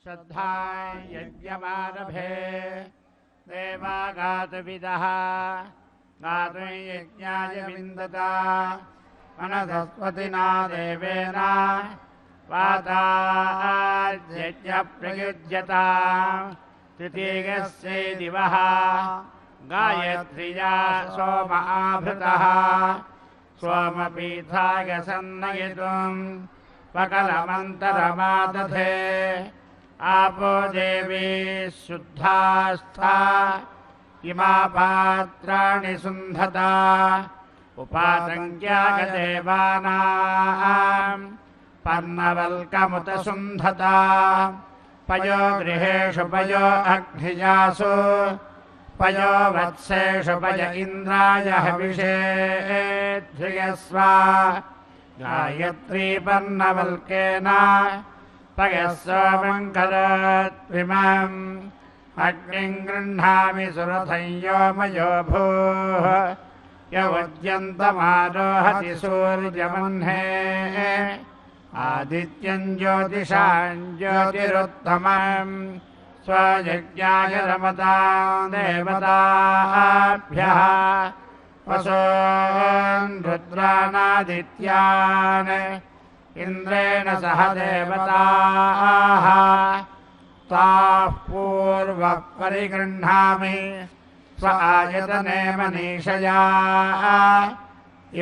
श्रद्धा यज्ञमारभे देवागातुविदः गातुं यज्ञाय विन्दता मनसस्वतिना देवेन वाताज्यप्रयुज्यता तृतीयस्यै दिवः गायत्र्या सोम आवृतः सोमपीठाय सन्नयितुं पकलमन्तरमादधे आपो देवी शुद्धास्था इमा पात्राणि सुन्धता उपासङ्ख्यागदेवानां पर्णवल्कमुत सुन्धता पयो गृहेषु पयो अग्निजासु पयो वत्सेषु पय इन्द्राय हविषे ध्रियस्वा गायत्री पर्णवल्केन पयः सोमङ्करत्विमम् अग्निं गृह्णामि सुरथं योमयो भूः यवज्यन्तमारोहति सूर्यमह्ने आदित्यं ज्योतिषां ज्योतिरुत्तमम् स्वयज्ञाय रमतां देवताभ्यः वसून् रुद्राणादित्यान् इन्द्रेण सह देवताः ताः पूर्वः परिगृह्णामि स्व आयतने मनीषया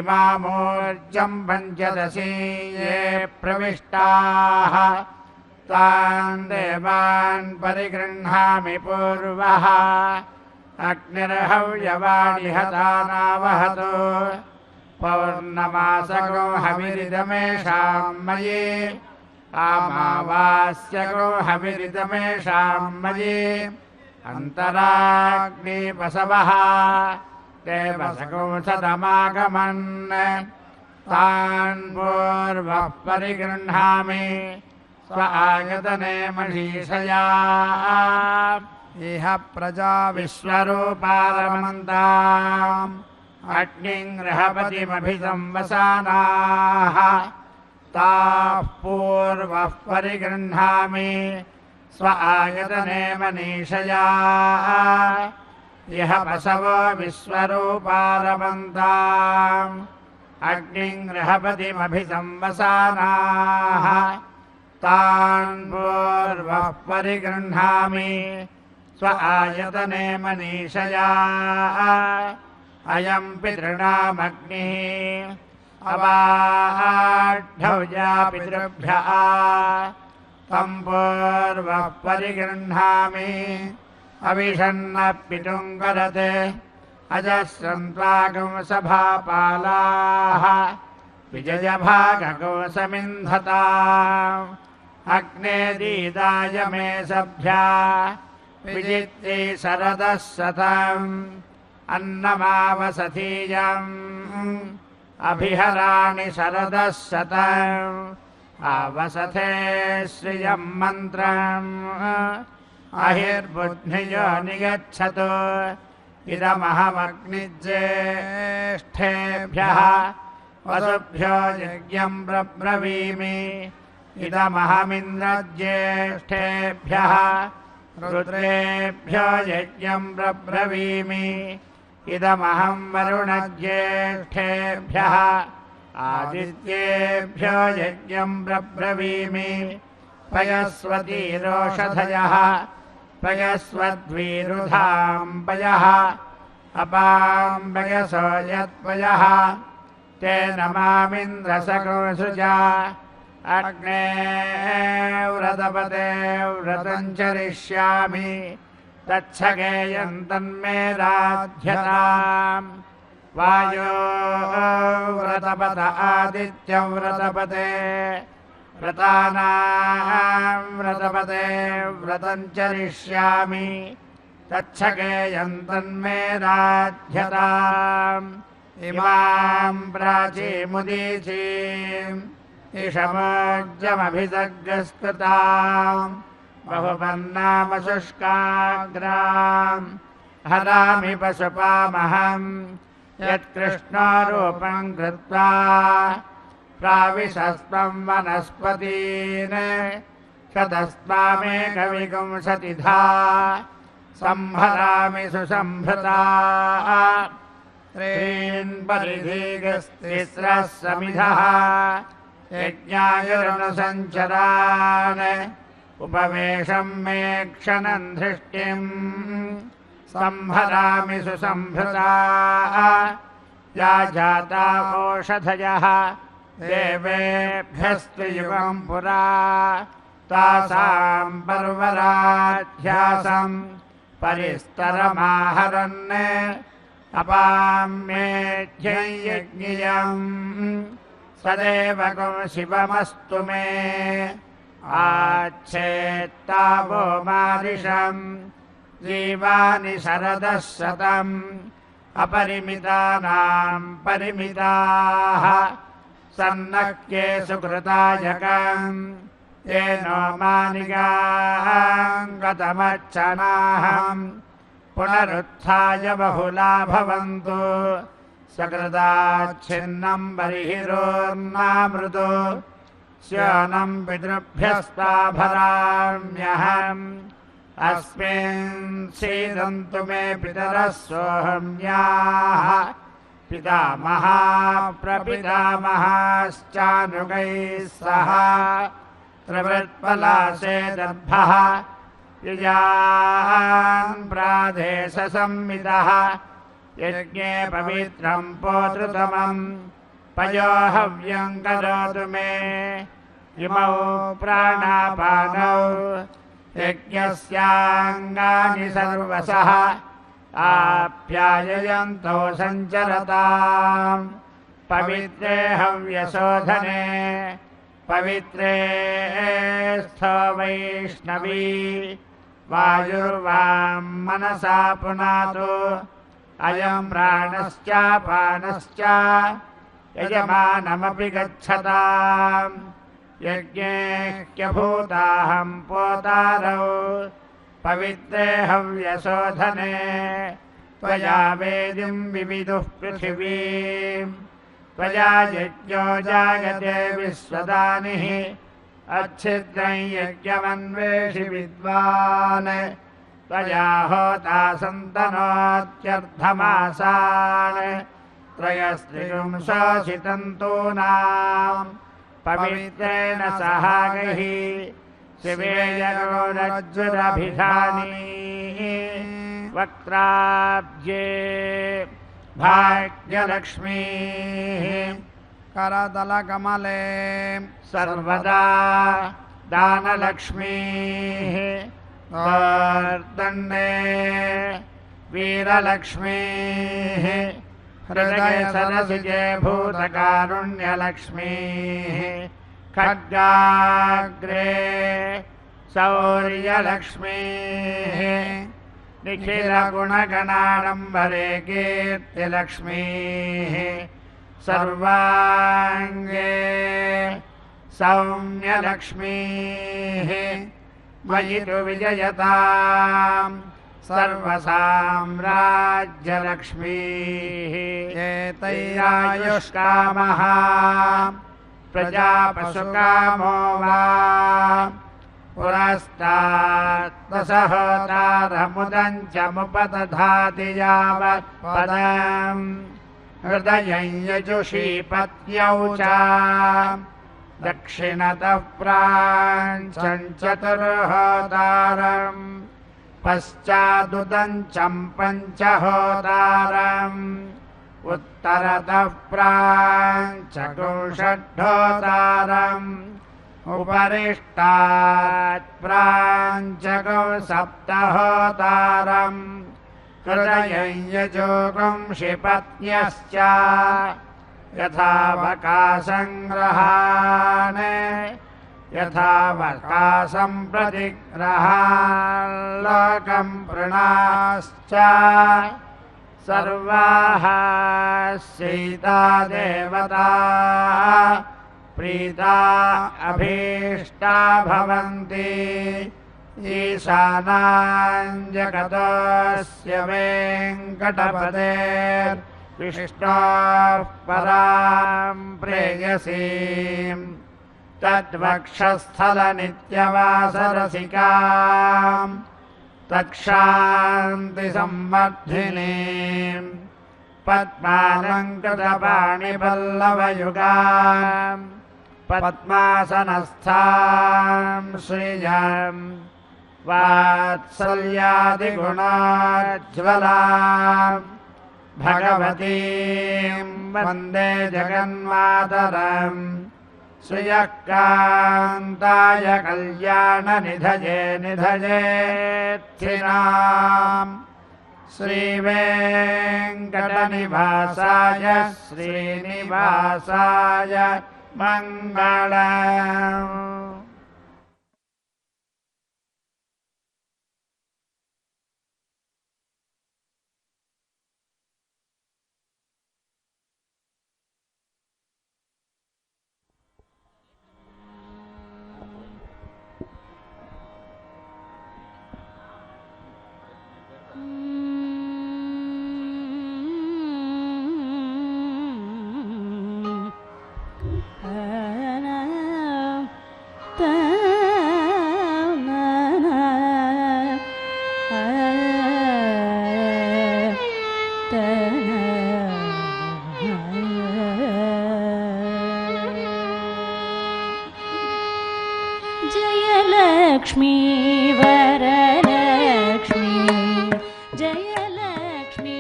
इमामूर्जं पञ्चदशी ये प्रविष्टाः तान् देवान् परिगृह्णामि पूर्वः अग्निर्हव्यवाणि हतानावहतु पौर्णमासको हविरिदमेषां मयि अमावास्यको हविरिदमेषां मयि अन्तराग्निपशवः देवसको सदमागमन् तान् पूर्वः परिगृह्णामि स्व आयतने महीषया इह प्रजा विश्वरूपारमन्ताम् अग्निं गृहपतिमभिसंवसानाः ताः पूर्वः परिगृह्णामि स्व आयतने मनीषया इह पशवो विश्वरूपारमन्ताम् अग्निं गृहपतिमभिसंवसानाः तान् पूर्वः परिगृह्णामि स्व आयतने मनीषया अयं पितॄणामग्निः अवाढव्या पितृभ्यः तं पूर्वः परिगृह्णामि अविषन्नः पितुं करते अजस्रन्त्वागुंसभापालाः विजयभागगोसमिन्धता अग्ने दीदाय मे सभ्या विजित्ति शरदः शतम् अन्नमावसथीयम् अभिहराणि शरदः शतम् आवसथे श्रियं मन्त्रम् अहिर्बुद्धियो निगच्छतु इदमहमग्निज्येष्ठेभ्यः वसुभ्यो यज्ञं ब्रवीमि इदमहमिन्द्रज्येष्ठेभ्यः रुद्रेभ्यो यज्ञं ब्रवीमि इदमहं वरुणज्येष्ठेभ्यः आदित्येभ्यो यज्ञं ब्रवीमि पयस्वतीरोषधयः पयस्वद्वीरुधां पयः अपां पयसो यत्पयः तेन मामिन्द्रसकोऽसृजा अग्ने व्रतपते व्रतं चरिष्यामि तच्छगेयं तन्मे राध्यताम् वायो व्रतपत आदित्यव्रतपते व्रतानां व्रतपते व्रतं चरिष्यामि तच्छगेयं तन्मे राध्यताम् इमां प्राचीमुदीचीम् इषमोज्जमभिसर्गस्तुताम् बहुपन्नामशुष्काग्राम् हरामि पशुपामहम् यत्कृष्णरूपं कृत्वा प्राविशस्त्वं वनस्पतीन् शतस्त्वामेकविंशतिधा संहरामि सुसंहृता त्रीन् परिधीगस्तिस्रः समिधः यज्ञायुरनुसञ्चरान् उपवेशं मे क्षणं धृष्टिम् संहरामि सुसंहृता या जाता ओषधयः देवेभ्यस्तु युगं पुरा तासां पर्वराध्यासं परिस्तरमाहरन् अपाम्येध्ययज्ञियम् सदेवकं शिवमस्तु मे आच्छेत्तावो मारिषम् जीवानि शरदः शतम् अपरिमितानां परिमिताः सन्नक्ये सुकृतायकम् येनो मानिगां गतमच्छनाहम् पुनरुत्थाय बहुला भवन्तु सकृदाच्छिन्नं बर्हिरोर्नामृतो श्यानं पितृभ्यस्ताभराम्यहम् अस्मिन् सीदन्तु मे पितरः सोऽहम्याः पितामहा प्रपितामहाश्चानुगैः सह त्रिवृत्पलासेदर्भः युजान् प्राधेशसंमितः यज्ञे पवित्रं पोतृतमम् पयोहव्यं करोतु मे इमौ प्राणापानौ यज्ञस्याङ्गानि सर्वशः आप्याययन्तो सञ्चरताम् पवित्रे हव्यशोधने पवित्रे स्थो वैष्णवी वायुर्वां मनसा पुनातु अयं प्राणश्चापानश्च यजमानमपि गच्छताम् यज्ञेह्यभूताहं पोतारौ पवित्रे हव्यशोधने त्वया वेदिं विविदुः पृथिवीम् त्वया यज्ञो जायते विश्वदानिः अच्छिद्रं यज्ञमन्वेषि विद्वान् त्वया होता सन्तनोत्यर्धमासान् त्रयस्त्रिंशोऽशितन्तूनाम् पवित्रेण सहागैः शिवेयगौरज्जुरभिधानी वक्त्राब्जे भाग्यलक्ष्मीः करतलकमले सर्वदा दानलक्ष्मीः दण्डे वीरलक्ष्मीः हृदये सरसिजे भूतकारुण्यलक्ष्मीः खड्गाग्रे शौर्यलक्ष्मीः निखिलगुणगणाडम्बरे कीर्तिलक्ष्मीः सर्वाङ्गे सौम्यलक्ष्मीः मयि तु विजयताम् सर्वसाम्राज्यलक्ष्मीः एतैरायुष्कामः प्रजापशुकामो वा पुरस्तात्तसहोतारमुदं च मुपदधाति यावत्पदम् हृदयं यजुषी पत्यौ च दक्षिणतः प्राञ्चं चतुर्होतारम् पश्चादुदञ्चं पञ्चहोतारम् उत्तरतः प्राञ्चगुंषड्होतारम् उपरिष्टात् प्राञ्चगौ सप्तहोतारम् हृदयं यजोगं क्षिपत्न्यश्च यथावकाशङ्ग्रहान् यथावकाशं प्रतिग्रहान् लोकं प्रणाश्च सर्वाः सीता देवता प्रीता अभीष्टा भवन्ति ईशानां जगतस्य वेङ्कटपतेर्विष्णोः परां प्रेयसीम् तद्वक्षस्थलनित्यवासरसिकाम् तत्क्षान्तिसंवर्धिनीम् पद्मालङ्कृतपाणिपल्लवयुगाम् पद्मासनस्थां श्रियम् वात्सल्यादिगुणाज्ज्वलाम् भगवतीं वन्दे जगन्मातरम् श्रियः कान्ताय कल्याणनिधये निधयेत्थिनाम् श्रीवेङ्कटनिवासाय श्रीनिवासाय मङ्गलम्। जयलक्ष्मी वरलक्ष्मी जयलक्ष्मी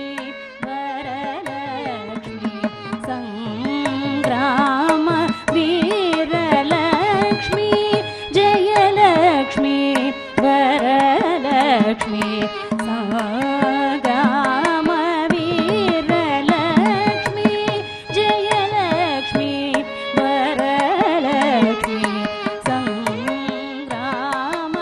वरलक्ष्मी संग्राम वीरलक्ष्मी जयलक्ष्मी वरलक्ष्मी संग्राम वीरलक्ष्मी जयलक्ष्मी वरलक्ष्मी संग्राम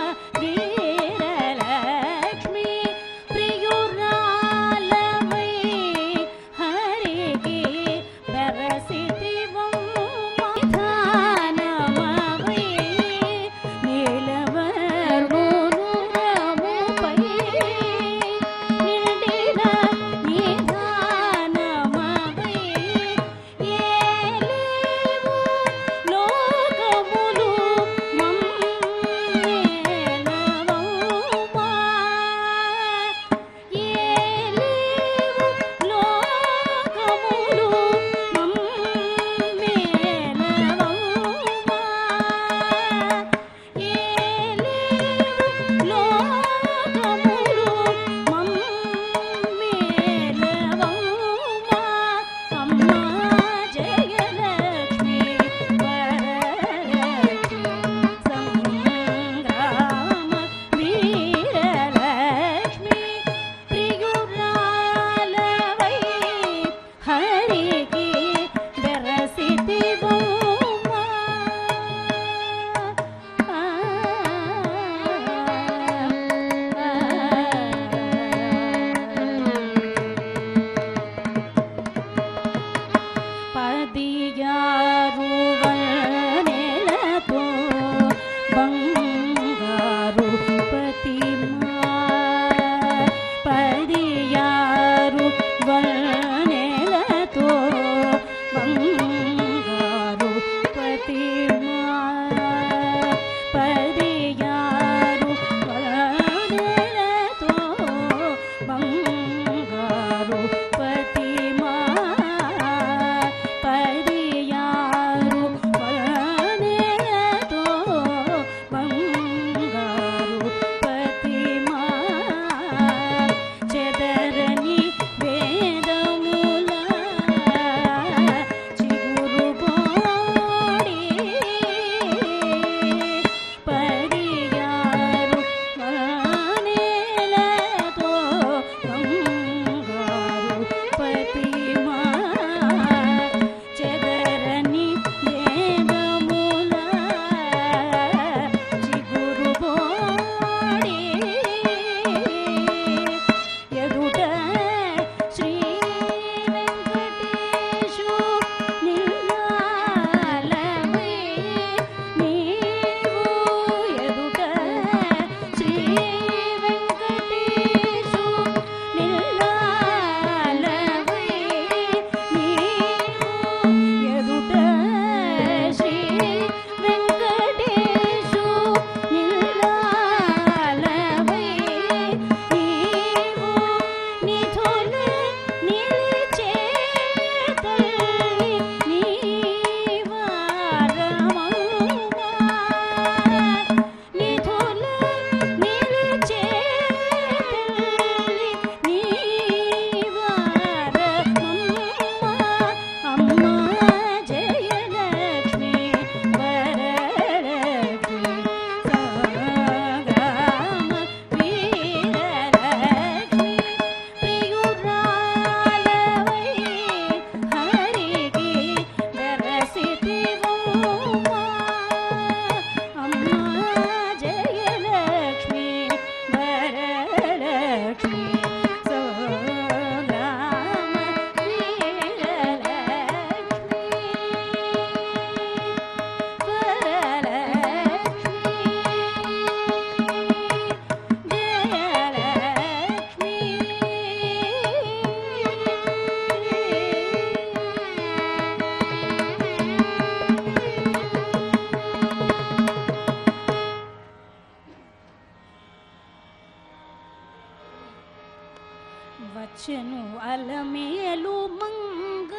వచ్చెను అలమేలు మంగ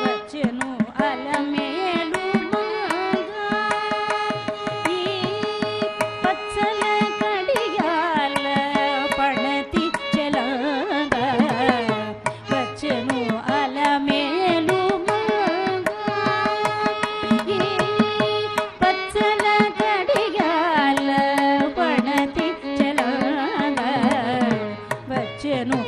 వచ్చెను అలమేలు మంగ ఈ పచ్చల కడియాల పడతి చెలగ వచ్చెను అలమేలు మంగ ఈ పచ్చల కడియాల పడతి చెలగ వచ్చెను